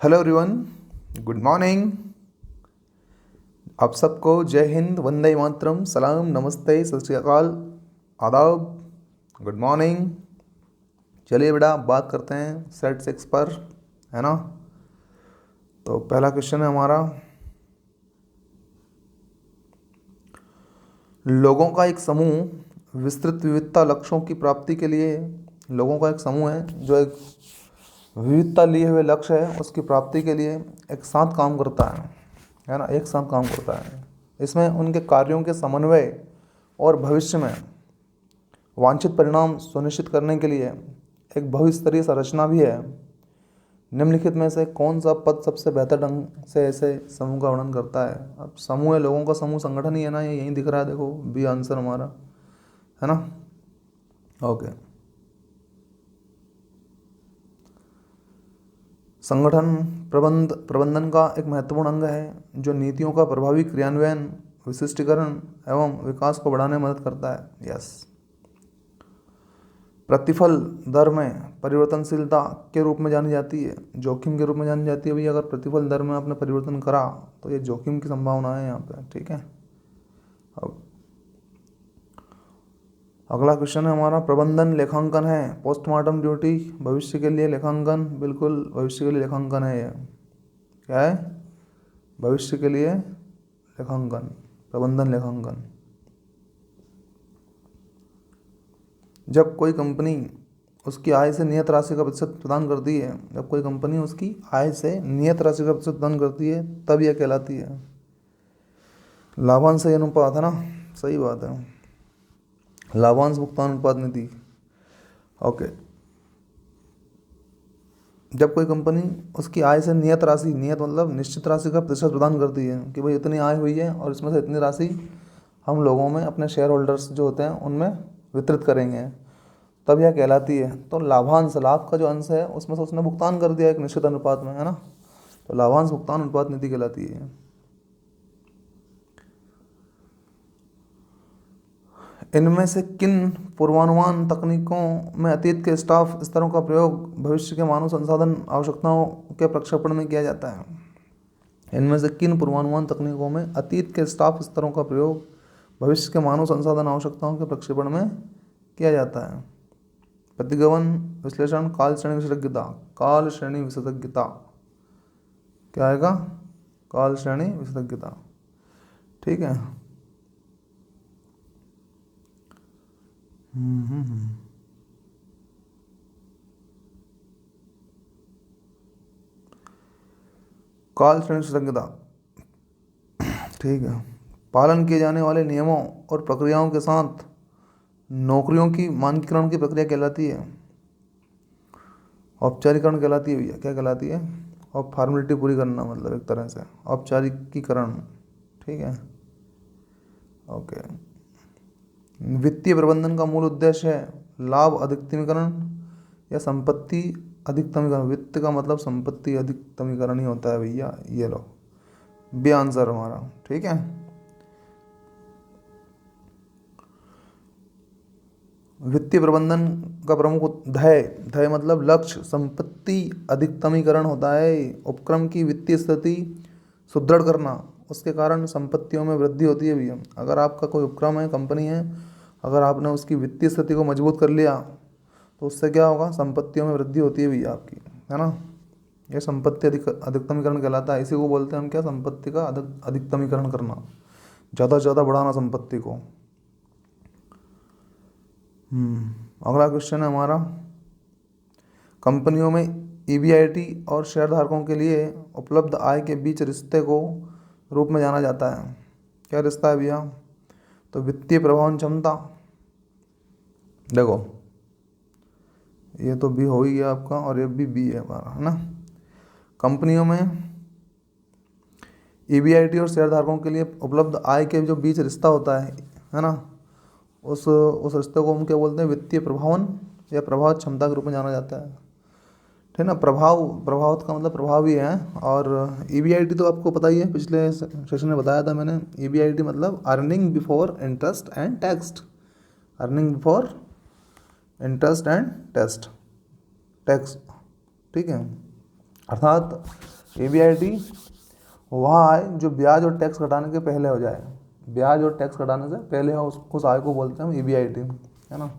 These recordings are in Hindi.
Hello everyone, good morning. आप सबको जय हिंद, वंदे मातरम, सलाम, नमस्ते, सत श्री अकाल, आदाब, गुड मॉर्निंग। चलिए बेटा, बात करते हैं सेट 6 पर, है ना। तो पहला क्वेश्चन है हमारा, लोगों का एक समूह विस्तृत विविधता लक्ष्यों की प्राप्ति के लिए, लोगों का एक समूह है जो एक विविधता लिए हुए लक्ष्य है उसकी प्राप्ति के लिए एक साथ काम करता है ना, एक साथ काम करता है। इसमें उनके कार्यों के समन्वय और भविष्य में वांछित परिणाम सुनिश्चित करने के लिए एक बहुस्तरीय संरचना भी है। निम्नलिखित में से कौन सा पद सबसे बेहतर ढंग से ऐसे समूह का वर्णन करता है। अब समूह है, लोगों का समूह, संगठन ही है ना, ये यहीं दिख रहा है, देखो बी आंसर हमारा, है ना। ओके, संगठन प्रबंधन का एक महत्वपूर्ण अंग है जो नीतियों का प्रभावी क्रियान्वयन, विशिष्टीकरण एवं विकास को बढ़ाने में मदद करता है। यस, प्रतिफल दर में परिवर्तनशीलता के रूप में जानी जाती है, जोखिम के रूप में जानी जाती है। भैया अगर प्रतिफल दर में आपने परिवर्तन करा तो ये जोखिम की संभावना है यहाँ पे, ठीक है। अब अगला क्वेश्चन है हमारा, प्रबंधन लेखांकन है, पोस्टमार्टम ड्यूटी, भविष्य के लिए लेखांकन। बिल्कुल भविष्य के लिए लेखांकन है ये। क्या है? भविष्य के लिए लेखांकन, प्रबंधन लेखांकन। जब कोई कंपनी उसकी आय से नियत राशि का प्रतिशत प्रदान करती है, जब कोई कंपनी उसकी आय से नियत राशि का प्रतिशत प्रदान करती है तब यह कहलाती है लाभांश अनुपात, है ना। सही बात है, लाभांश भुगतान अनुपात नीति। ओके, जब कोई कंपनी उसकी आय से नियत राशि, नियत मतलब निश्चित राशि का प्रतिशत प्रदान करती है कि भाई इतनी आय हुई है और इसमें से इतनी राशि हम लोगों में, अपने शेयर होल्डर्स जो होते हैं उनमें वितरित करेंगे, तब यह कहलाती है। तो लाभांश, लाभ का जो अंश है उसमें से उसने भुगतान कर दिया एक निश्चित अनुपात में, है ना, तो लाभांश भुगतान अनुपात नीति कहलाती है। इनमें से किन पूर्वानुमान तकनीकों में अतीत के स्टाफ स्तरों का प्रयोग भविष्य के मानव संसाधन आवश्यकताओं के प्रक्षेपण में किया जाता है? इनमें से किन पूर्वानुमान तकनीकों में अतीत के स्टाफ स्तरों का प्रयोग भविष्य के मानव संसाधन आवश्यकताओं के प्रक्षेपण में किया जाता है? प्रतिगमन विश्लेषण, काल श्रेणी विशेषज्ञता। काल श्रेणी विशेषज्ञता क्या आएगा? काल श्रेणी विशेषज्ञता, ठीक है। काल श्रेणी विशेषज्ञता, ठीक है। पालन किए जाने वाले नियमों और प्रक्रियाओं के साथ नौकरियों की मानकीकरण की प्रक्रिया कहलाती है, औपचारिकरण कहलाती है। भैया क्या कहलाती है? और फॉर्मेलिटी पूरी करना, मतलब एक तरह से औपचारिकीकरण, ठीक है। ओके, वित्तीय प्रबंधन का मूल उद्देश्य है लाभ अधिकतमीकरण या संपत्ति अधिकतमीकरण। वित्त का मतलब संपत्ति अधिकतमीकरण ही होता है भैया, ये लो बी आंसर हमारा, ठीक है। वित्तीय प्रबंधन का प्रमुख ध्येय मतलब लक्ष्य संपत्ति अधिकतमीकरण होता है। उपक्रम की वित्तीय स्थिति सुदृढ़ करना, उसके कारण संपत्तियों में वृद्धि होती है भैया। अगर आपका कोई उपक्रम है, कंपनी है, अगर आपने उसकी वित्तीय स्थिति को मजबूत कर लिया तो उससे क्या होगा? संपत्तियों में वृद्धि होती है भैया आपकी, है ना। ये संपत्ति अधिकतमीकरण कहलाता है। इसी को बोलते हैं हम क्या? संपत्ति का अधिकतमीकरण करना, ज़्यादा से ज़्यादा बढ़ाना संपत्ति को। अगला क्वेश्चन है हमारा, कंपनियों में ईबीआईटी और शेयरधारकों के लिए उपलब्ध आय के बीच रिश्ते को रूप में जाना जाता है। क्या रिश्ता है भैया? तो वित्तीय प्रभावन क्षमता। देखो ये तो बी हो ही गया आपका, और ये भी बी है हमारा, है ना। कंपनियों में ईबीआईटी और शेयरधारकों के लिए उपलब्ध आय के जो बीच रिश्ता होता है ना, उस रिश्ते को हम क्या बोलते हैं? वित्तीय प्रभावन या प्रभाव क्षमता के रूप में जाना जाता है, ठीक है ना। प्रभाव का मतलब प्रभावी है। और ईबीआईटी तो आपको पता ही है, पिछले सेशन में बताया था मैंने। ईबीआईटी मतलब earning before interest and tax, earning before interest and tax, ठीक है। अर्थात EBIT वह आय जो ब्याज और टैक्स घटाने के पहले हो जाए, ब्याज और टैक्स घटाने से पहले हो उस आय को बोलते हैं हम EBIT, है ना।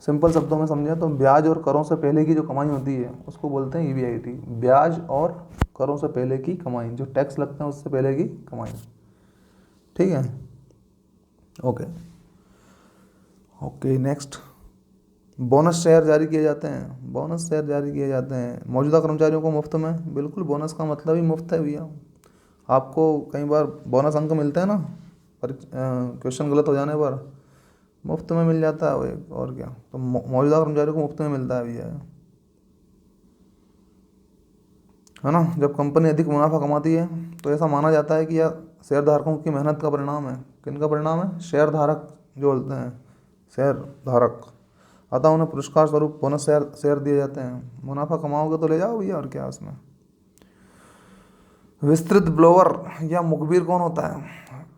सिंपल शब्दों में समझें तो ब्याज और करों से पहले की जो कमाई होती है उसको बोलते हैं EBIT, ब्याज और करों से पहले की कमाई, जो टैक्स लगते हैं उससे पहले की कमाई, ठीक है। Okay okay next, bonus share जारी किए जाते हैं, बोनस शेयर जारी किए जाते हैं मौजूदा कर्मचारियों को मुफ्त में। बिल्कुल, बोनस का मतलब ही मुफ्त है भैया। आपको कई बार बोनस अंक मिलते हैं ना, पर क्वेश्चन गलत हो जाने पर मुफ्त में मिल जाता है वो एक, और क्या। तो मौजूदा कर्मचारियों को मुफ्त में मिलता है भैया, है ना। जब कंपनी अधिक मुनाफा कमाती है तो ऐसा माना जाता है कि यह शेयर धारकों की मेहनत का परिणाम है। किन का परिणाम है? शेयर धारक जो बोलते हैं, शेयर धारक। अतः उन्हें पुरस्कार स्वरूप बोनस शेयर शेयर दिए जाते हैं। मुनाफा कमाओगे तो ले जाओ भैया, और क्या उसमें। विस्तृत ब्लोअर या मुखबिर कौन होता है?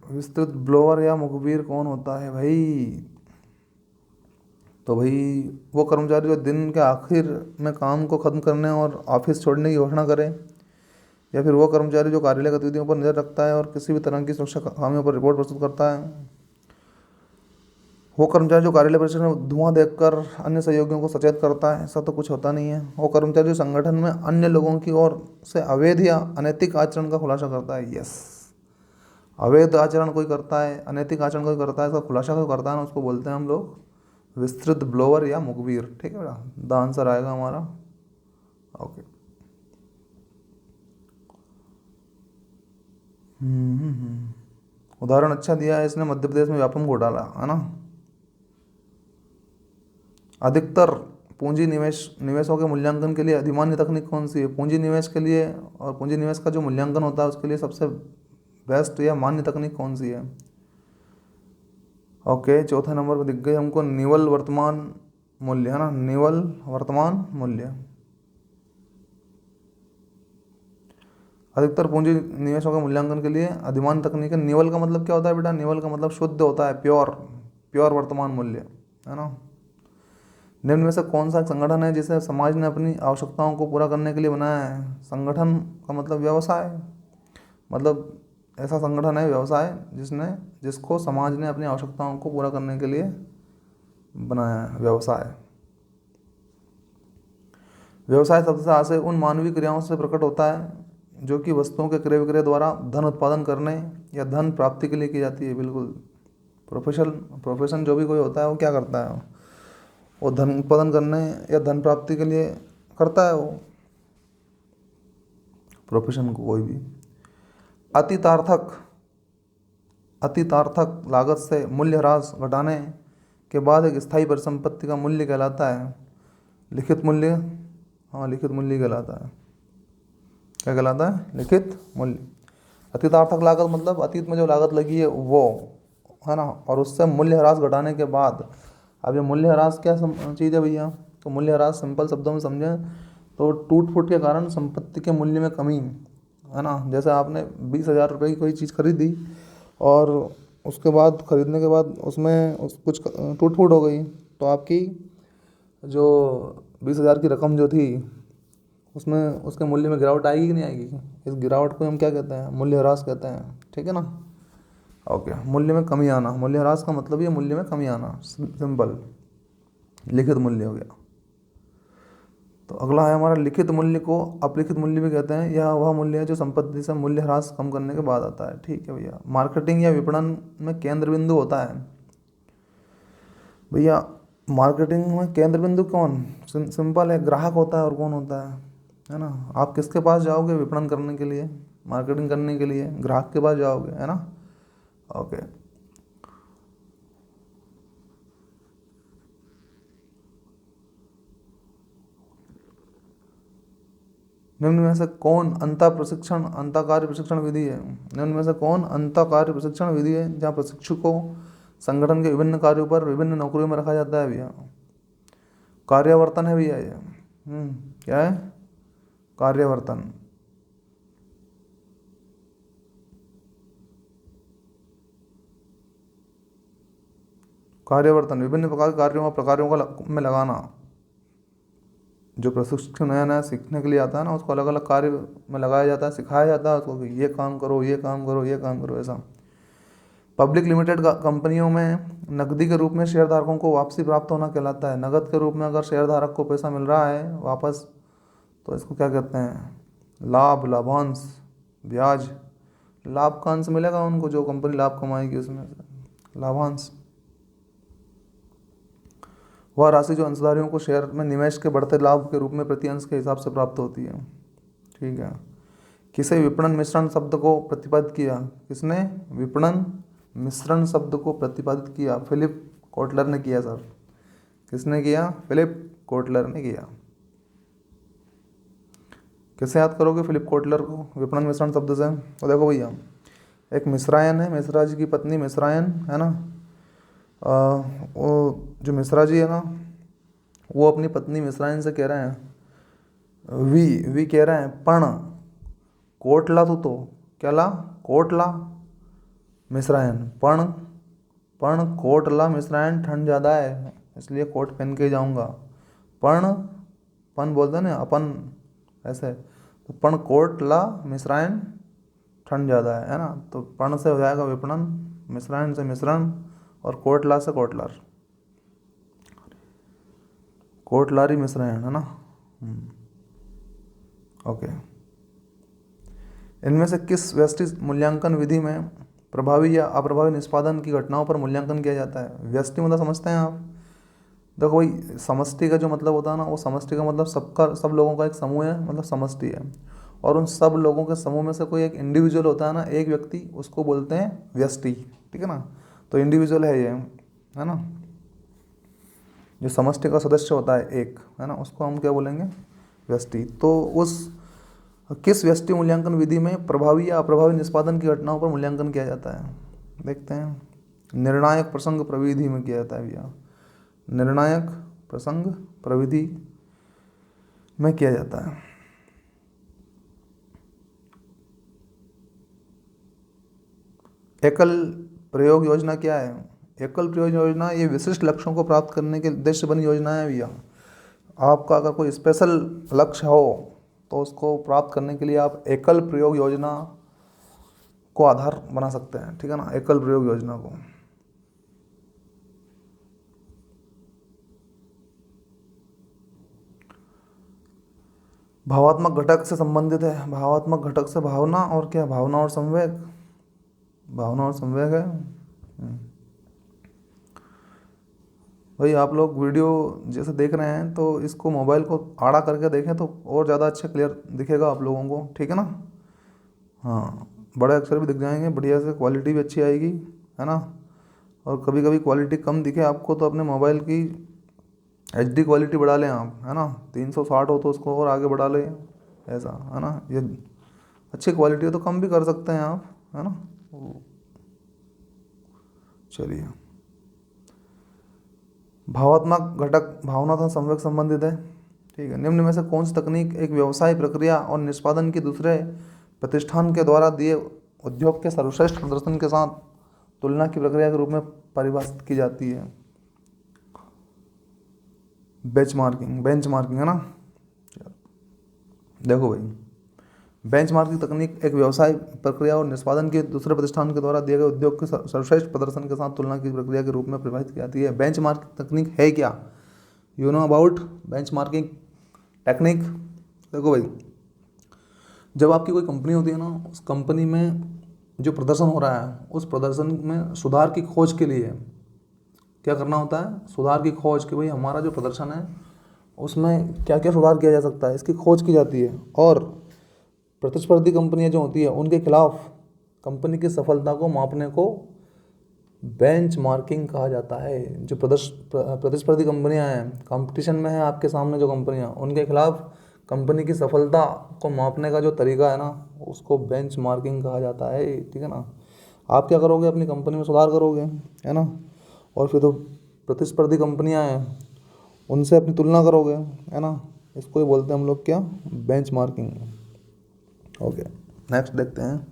विस्तृत ब्लोअर या मुखबिर कौन होता है भाई? तो भाई वो कर्मचारी जो दिन के आखिर में काम को ख़त्म करने और ऑफिस छोड़ने की घोषणा करे, या फिर वो कर्मचारी जो कार्यालय गतिविधियों पर नज़र रखता है और किसी भी तरह की सुरक्षा खामियों पर रिपोर्ट प्रस्तुत करता है। वो कर्मचारी जो कार्यालय परिसर में धुआं देखकर अन्य सहयोगियों को सचेत करता है, ऐसा तो कुछ होता नहीं है। वो कर्मचारी जो संगठन में अन्य लोगों की ओर से अवैध या अनैतिक आचरण का खुलासा करता है। यस, अवैध आचरण कोई करता है, अनैतिक आचरण कोई करता है, इसका खुलासा कोई करता है ना, उसको बोलते हैं हम लोग विस्तृत ब्लोअर या मुखबिर, ठीक है बेटा। द आंसर आएगा हमारा। ओके। उदाहरण अच्छा दिया है इसने, मध्य प्रदेश में व्यापम घोटाला, है ना। अधिकतर पूंजी निवेशों के मूल्यांकन के लिए अधिमान्य तकनीक कौन सी है? पूंजी निवेश के लिए और पूंजी निवेश का जो मूल्यांकन होता है उसके लिए सबसे बेस्ट या मान्य तकनीक कौन सी है? ओके, चौथे नंबर पर दिख गई हमको निवल वर्तमान मूल्य, है ना, निवल वर्तमान मूल्य। अधिकतर पूंजी निवेशों के मूल्यांकन के लिए अधिमान्य तकनीक है। निवल का मतलब क्या होता है बेटा? निवल का मतलब शुद्ध होता है, प्योर, प्योर वर्तमान मूल्य, है ना। निम्न में से कौन सा संगठन है जिसे समाज ने अपनी आवश्यकताओं को पूरा करने के लिए बनाया है? संगठन का मतलब व्यवसाय, मतलब ऐसा संगठन है व्यवसाय जिसको समाज ने अपनी आवश्यकताओं को पूरा करने के लिए बनाया है, व्यवसाय। व्यवसाय शब्द से आशय उन मानवीय क्रियाओं से प्रकट होता है जो कि वस्तुओं के क्रय विक्रय द्वारा धन उत्पादन करने या धन प्राप्ति के लिए की जाती है। बिल्कुल, प्रोफेशन जो भी कोई होता है वो क्या करता है? वो धन उत्पादन करने या धन प्राप्ति के लिए करता है वो प्रोफेशन को, कोई भी। अतितार्थक, अतितार्थक लागत से मूल्य ह्रास घटाने के बाद एक स्थायी परिसंपत्ति का मूल्य कहलाता है लिखित मूल्य। हाँ, लिखित मूल्य कहलाता है। क्या कहलाता है? लिखित मूल्य। अतितार्थक लागत मतलब अतीत में जो लागत लगी है वो, है ना, और उससे मूल्य ह्रास घटाने के बाद। अब ये मूल्य ह्रास क्या चीज़ है भैया? तो मूल्य ह्रास सिंपल शब्दों में समझें तो टूट फूट के कारण संपत्ति के मूल्य में कमी, है ना। जैसे आपने 20,000 रुपये की कोई चीज़ खरीदी और उसके बाद ख़रीदने के बाद उसमें कुछ टूट फूट हो गई, तो आपकी जो 20,000 की रकम जो थी उसमें उसके मूल्य में गिरावट आएगी कि नहीं आएगी? इस गिरावट को हम क्या कहते हैं? मूल्य ह्रास कहते हैं, ठीक है ना। ओके, मूल्य में कमी आना, मूल्य ह्रास का मतलब ये मूल्य में कमी आना, सिंपल, लिखित मूल्य हो गया। तो अगला है हमारा लिखित मूल्य को अपलिखित मूल्य भी कहते हैं। यह वह मूल्य है जो संपत्ति से मूल्य ह्रास कम करने के बाद आता है, ठीक है भैया। मार्केटिंग या विपणन में केंद्र बिंदु होता है भैया। मार्केटिंग में केंद्र बिंदु कौन? सिंपल है, ग्राहक होता है, और कौन होता है ना। आप किसके पास जाओगे विपणन करने के लिए, मार्केटिंग करने के लिए? ग्राहक के पास जाओगे, है ना। ओके। निम्न में से कौन अंतःकार्य प्रशिक्षण विधि है? निम्न में से कौन अंतःकार्य प्रशिक्षण विधि है जहाँ प्रशिक्षु को संगठन के विभिन्न कार्यों पर विभिन्न नौकरियों में रखा जाता है भैया? कार्यावर्तन है भैया ये। क्या है? कार्यावर्तन। कार्यावर्तन विभिन्न प्रकार के कार्यों और प्रकारों का में लगाना, जो प्रशिक्षु नया नया सीखने के लिए आता है ना, उसको अलग अलग कार्य में लगाया जाता है, सिखाया जाता है उसको कि ये काम करो, ये काम करो, ये काम करो, ऐसा। पब्लिक लिमिटेड कंपनियों में नकदी के रूप में शेयरधारकों को वापसी प्राप्त होना कहलाता है। नकद के रूप में अगर शेयरधारक को पैसा मिल रहा है वापस, तो इसको क्या कहते हैं? लाभ, लाभांश, ब्याज। लाभ का अंश मिलेगा उनको, जो कंपनी लाभ कमाएगी उसमें से लाभांश। वह राशि जो अंशधारियों को शेयर में निवेश के बढ़ते लाभ के रूप में प्रति अंश के हिसाब से प्राप्त होती है। ठीक है। किसे विपणन मिश्रण शब्द को प्रतिपादित किया? किसने विपणन मिश्रण शब्द को प्रतिपादित किया? फिलिप कोटलर ने किया सर। किसने किया? फिलिप कोटलर ने किया। कैसे याद करोगे फिलिप कोटलर को विपणन मिश्रण शब्द से? तो देखो भैया, एक मिश्रायन है, मिश्रा जी की पत्नी मिश्रायन है ना, वो जो मिश्रा जी है ना, वो अपनी पत्नी मिश्रायन से कह रहे हैं, वी कह रहे हैं, पण कोटला तो क्या ला? कोटला मिश्रायन, पण कोटला मिश्रायन, ठंड ज़्यादा है इसलिए कोट पहन के जाऊँगा। पन बोलते हैं ना अपन, ऐसे। तो पण कोटला मिश्रायन, ठंड ज़्यादा है ना, तो पण से हो जाएगा विपणन, मिश्रायन से मिश्रण, और कोटला से कोटलर, कोटलारी मिश्रायन है ना। ओके। इनमें से किस व्यष्टि मूल्यांकन विधि में प्रभावी या अप्रभावी निष्पादन की घटनाओं पर मूल्यांकन किया जाता है? व्यष्टि मतलब समझते हैं आप? देखो भाई, समष्टि का जो मतलब होता है ना, वो समष्टि का मतलब सबका, सब लोगों का एक समूह है, मतलब समष्टि है। और उन सब लोगों के समूह में से कोई एक इंडिविजुअल होता है ना, एक व्यक्ति, उसको बोलते हैं व्यष्टि। ठीक है ना। तो इंडिविजुअल है ये, है ना, जो समष्टि का सदस्य होता है एक, है ना, उसको हम क्या बोलेंगे? व्यष्टि। तो उस किस व्यष्टि मूल्यांकन विधि में प्रभावी या अप्रभावी निष्पादन की घटनाओं पर मूल्यांकन किया जाता है? देखते हैं। निर्णायक प्रसंग प्रविधि में किया जाता है भैया। निर्णायक प्रसंग प्रविधि में किया जाता है। एकल प्रयोग योजना क्या है? एकल प्रयोग योजना ये विशिष्ट लक्ष्यों को प्राप्त करने के उद्देश्य बनी योजना है भैया। आपका अगर कोई स्पेशल लक्ष्य हो तो उसको प्राप्त करने के लिए आप एकल प्रयोग योजना को आधार बना सकते हैं। ठीक है ना, एकल प्रयोग योजना को। भावात्मक घटक से संबंधित है। भावात्मक घटक से भावना और क्या? भावना और संवेग। भावना और संवेग है। भाई आप लोग वीडियो जैसे देख रहे हैं तो इसको मोबाइल को आड़ा करके देखें तो और ज़्यादा अच्छा क्लियर दिखेगा आप लोगों को। ठीक है ना। हाँ, बड़े अक्षर भी दिख जाएंगे, बढ़िया से क्वालिटी भी अच्छी आएगी, है ना। और कभी कभी क्वालिटी कम दिखे आपको तो अपने मोबाइल की HD क्वालिटी बढ़ा लें आप, है ना। 360 हो तो उसको और आगे बढ़ा लें, ऐसा, है ना। ये अच्छी क्वालिटी हो तो कम भी कर सकते हैं आप, है ना। चलिए, भावात्मक घटक भावना तथा संवेग संबंधित है। ठीक है। निम्न में से कौन सी तकनीक एक व्यवसाय प्रक्रिया और निष्पादन की दूसरे प्रतिष्ठान के द्वारा दिए उद्योग के सर्वश्रेष्ठ प्रदर्शन के साथ तुलना की प्रक्रिया के रूप में परिभाषित की जाती है? बेंचमार्किंग है ना। देखो भाई, बेंचमार्किंग तकनीक एक व्यवसाय प्रक्रिया और निष्पादन के दूसरे प्रतिष्ठान के द्वारा दिए गए उद्योग के सर्वश्रेष्ठ प्रदर्शन के साथ तुलना की प्रक्रिया के रूप में परिभाषित की जाती है। बेंचमार्किंग तकनीक है क्या? You know about benchmarking technique? देखो भाई, जब आपकी कोई कंपनी होती है ना, उस कंपनी में जो प्रदर्शन हो रहा है उस प्रदर्शन में सुधार की खोज के लिए क्या करना होता है? सुधार की खोज, कि भाई हमारा जो प्रदर्शन है उसमें क्या क्या सुधार किया जा सकता है, इसकी खोज की जाती है। और प्रतिस्पर्धी कंपनियां जो होती है उनके खिलाफ कंपनी की सफलता को मापने को बेंचमार्किंग कहा जाता है। जो प्रतिस्पर्धी कंपनियां हैं, कंपटीशन में है आपके सामने जो कंपनियां, उनके खिलाफ कंपनी की सफलता को मापने का जो तरीका है ना, उसको बेंचमार्किंग कहा जाता है। ठीक है ना। आप क्या करोगे? अपनी कंपनी में सुधार करोगे, है ना। और फिर तो प्रतिस्पर्धी कंपनियां हैं उनसे अपनी तुलना करोगे, है ना। इसको ही बोलते हैं हम लोग क्या? बेंचमार्किंग। ओके, नेक्स्ट देखते हैं।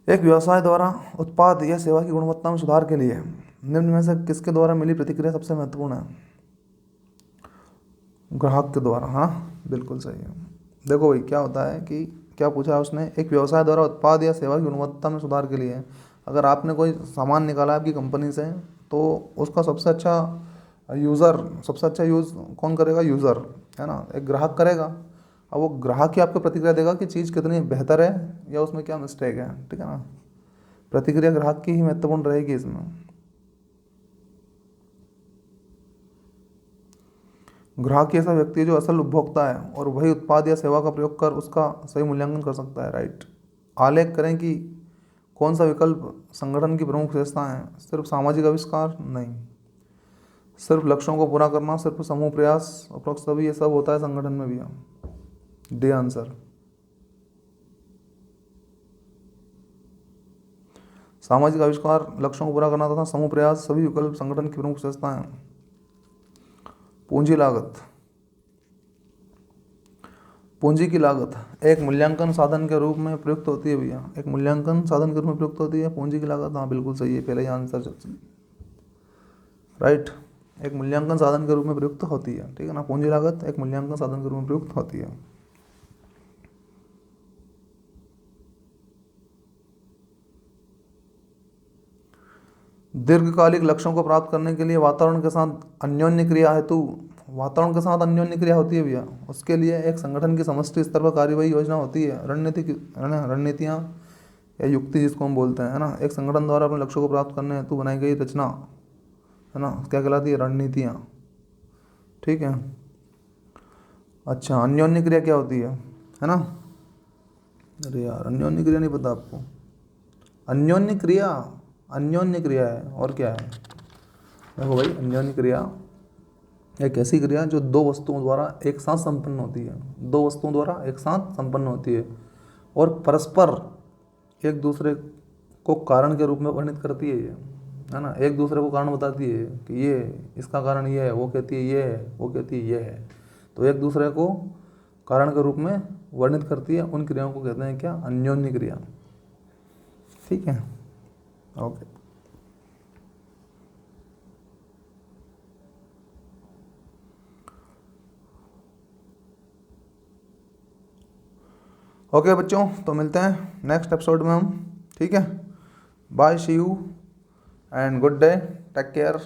एक व्यवसाय द्वारा उत्पाद या सेवा की गुणवत्ता में सुधार के लिए निम्न में से किसके द्वारा मिली प्रतिक्रिया सबसे महत्वपूर्ण है? ग्राहक के द्वारा, हाँ बिल्कुल सही है। देखो भाई क्या होता है कि क्या पूछा है उसने, एक व्यवसाय द्वारा उत्पाद या सेवा की गुणवत्ता में सुधार के लिए। अगर आपने कोई सामान निकाला आपकी कंपनी से, तो उसका सबसे अच्छा यूज़ कौन करेगा? यूज़र, है ना, एक ग्राहक करेगा। अब वो ग्राहक ही आपको प्रतिक्रिया देगा कि चीज़ कितनी बेहतर है या उसमें क्या मिस्टेक है, ठीक है ना। प्रतिक्रिया ग्राहक की ही महत्वपूर्ण रहेगी इसमें। ग्राहक ही ऐसा व्यक्ति है जो असल उपभोक्ता है और वही उत्पाद या सेवा का प्रयोग कर उसका सही मूल्यांकन कर सकता है, राइट। आलेख करें कि कौन सा विकल्प संगठन की प्रमुख विशेषताएं हैं। सिर्फ सामाजिक आविष्कार नहीं, सिर्फ लक्ष्यों को पूरा करना, सिर्फ समूह प्रयास, उपरोक्त सभी ये सब होता है संगठन में भी। D answer. सामाजिक आविष्कार, लक्ष्यों को पूरा करना तथा समूह प्रयास, सभी विकल्प संगठन की प्रमुख विशेषताएं हैं। पूंजी लागत, पूंजी की लागत एक मूल्यांकन साधन के रूप में प्रयुक्त होती है भैया, एक मूल्यांकन साधन के रूप में प्रयुक्त होती है पूंजी की लागत। हाँ बिल्कुल सही है, पहले ही आंसर, राइट। एक मूल्यांकन साधन के रूप में प्रयुक्त होती है, ठीक है ना। पूंजी लागत एक मूल्यांकन साधन के रूप में प्रयुक्त होती है। दीर्घकालिक लक्ष्यों को प्राप्त करने के लिए वातावरण के साथ अन्योन्य क्रिया हेतु, वातावरण के साथ अन्योन्य क्रिया होती है भैया। उसके लिए एक संगठन की समष्टि स्तर पर कार्यवाही योजना होती है, रणनीतियाँ या युक्ति जिसको हम बोलते हैं, है ना। एक संगठन द्वारा अपने लक्ष्यों को प्राप्त करने हेतु बनाई गई रचना, है ना, क्या कहलाती है? रणनीतियाँ, ठीक है। अच्छा, अन्योन्य क्रिया क्या होती है ना। अरे यार अन्योन्य क्रिया नहीं पता आपको? अन्योन्य क्रिया, अन्योन्य क्रिया है और क्या है? देखो भाई, अन्योन्य क्रिया एक ऐसी क्रिया जो दो वस्तुओं द्वारा एक साथ संपन्न होती है, दो वस्तुओं द्वारा एक साथ संपन्न होती है और परस्पर एक दूसरे को कारण के रूप में वर्णित करती है ये, है ना। एक दूसरे को कारण बताती है कि ये इसका कारण ये है, वो कहती है ये है, वो कहती है ये है, तो एक दूसरे को कारण के रूप में वर्णित करती है। उन क्रियाओं को कहते हैं क्या? अन्योन्य क्रिया, ठीक है। ओके, ओके बच्चों, तो मिलते हैं नेक्स्ट एपिसोड में हम, ठीक है। Bye, see you and good day, take care.